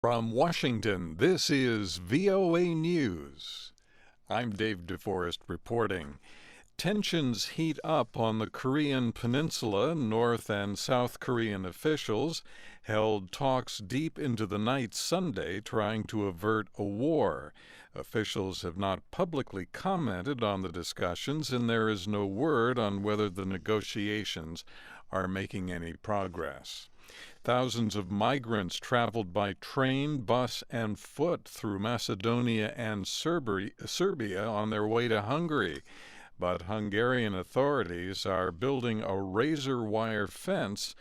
From Washington, this is VOA News. I'm David Forrest reporting. Tensions heat up on the Korean Peninsula. North and South Korean officials held talks deep into the night Sunday trying to avert a war. Officials have not publicly commented on the discussions, and there is no word on whether the negotiations are making any progress. Thousands of migrants traveled by train, bus, and foot through Macedonia and Serbia on their way to Hungary. But Hungarian authorities are building a razor wire fence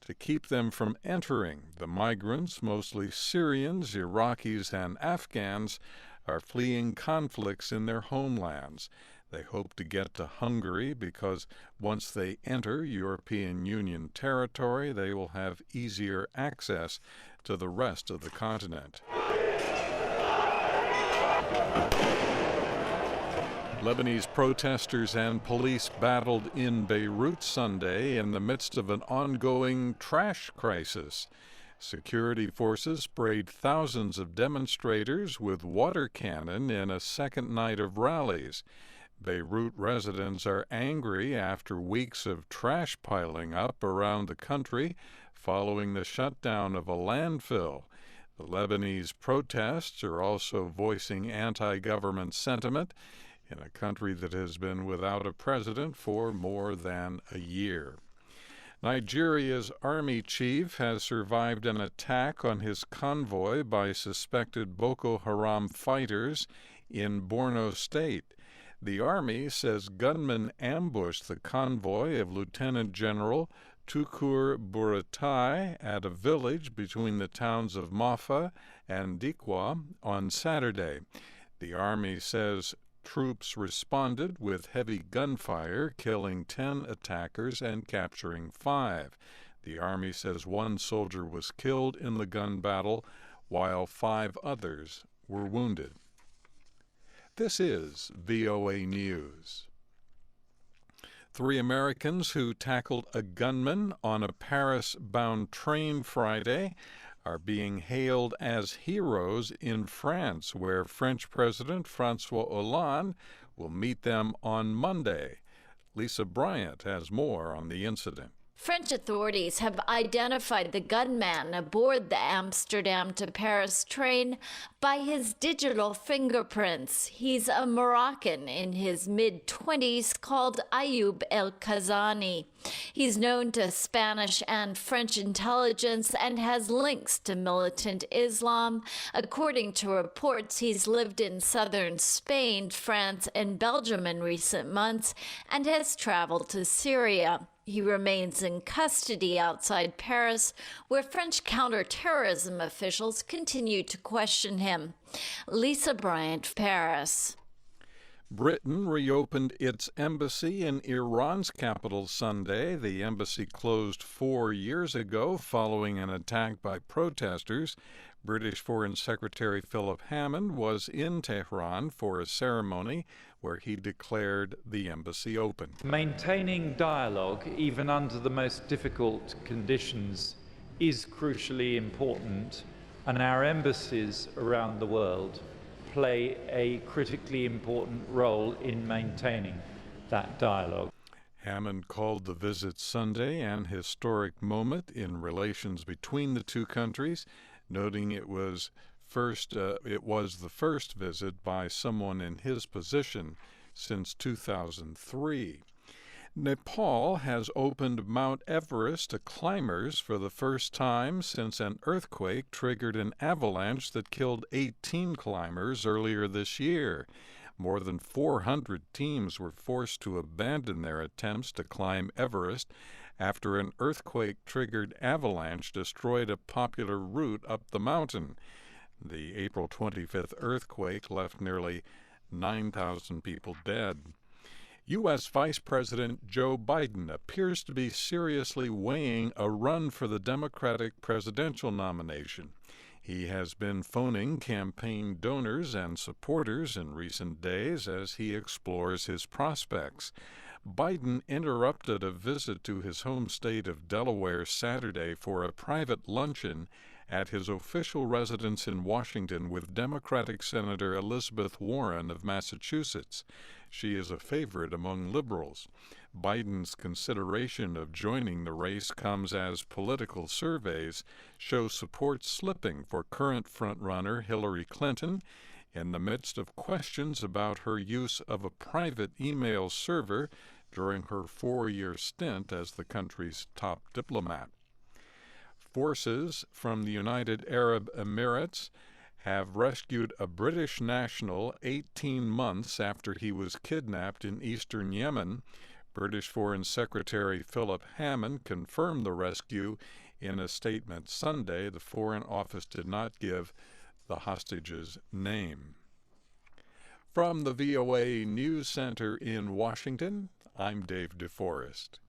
to keep them from entering. The migrants, mostly Syrians, Iraqis, and Afghans, are fleeing conflicts in their homelands. They hope to get to Hungary because once they enter European Union territory, they will have easier access to the rest of the continent. Lebanese protesters and police battled in Beirut Sunday in the midst of an ongoing trash crisis. Security forces sprayed thousands of demonstrators with water cannon in a second night of rallies. Beirut residents are angry after weeks of trash piling up around the country following the shutdown of a landfill. The Lebanese protests are also voicing anti-government sentiment in a country that has been without a president for more than a year. Nigeria's army chief has survived an attack on his convoy by suspected Boko Haram fighters in Borno State. The army says gunmen ambushed the convoy of Lieutenant General Tukur Buratai at a village between the towns of Mafa and Dikwa on Saturday. The army says troops responded with heavy gunfire, killing 10 attackers and capturing 5. The army says 1 soldier was killed in the gun battle, while 5 others were wounded. This is VOA News. 3 Americans who tackled a gunman on a Paris-bound train Friday are being hailed as heroes in France, where French President François Hollande will meet them on Monday. Lisa Bryant has more on the incident. French authorities have identified the gunman aboard the Amsterdam to Paris train by his digital fingerprints. He's a Moroccan in his mid-20s called Ayoub El Kazani. He's known to Spanish and French intelligence and has links to militant Islam. According to reports, he's lived in southern Spain, France, and Belgium in recent months and has traveled to Syria. He remains in custody outside Paris, where French counterterrorism officials continue to question him. Lisa Bryant, Paris. Britain reopened its embassy in Iran's capital Sunday. The embassy closed 4 years ago following an attack by protesters. British Foreign Secretary Philip Hammond was in Tehran for a ceremony where he declared the embassy open. Maintaining dialogue, even under the most difficult conditions, is crucially important, and our embassies around the world play a critically important role in maintaining that dialogue. Hammond called the visit Sunday an historic moment in relations between the two countries, noting it was the first visit by someone in his position since 2003. Nepal has opened Mount Everest to climbers for the first time since an earthquake triggered an avalanche that killed 18 climbers earlier this year. More than 400 teams were forced to abandon their attempts to climb Everest after an earthquake-triggered avalanche destroyed a popular route up the mountain. The April 25th earthquake left nearly 9,000 people dead. U.S. Vice President Joe Biden appears to be seriously weighing a run for the Democratic presidential nomination. He has been phoning campaign donors and supporters in recent days as he explores his prospects. Biden interrupted a visit to his home state of Delaware Saturday for a private luncheon at his official residence in Washington with Democratic Senator Elizabeth Warren of Massachusetts. She is a favorite among liberals. Biden's consideration of joining the race comes as political surveys show support slipping for current frontrunner Hillary Clinton in the midst of questions about her use of a private email server during her 4-year stint as the country's top diplomat. Forces from the United Arab Emirates have rescued a British national 18 months after he was kidnapped in eastern Yemen. British Foreign Secretary Philip Hammond confirmed the rescue in a statement Sunday. The Foreign Office did not give the hostage's name. From the VOA News Center in Washington, I'm David Forrest.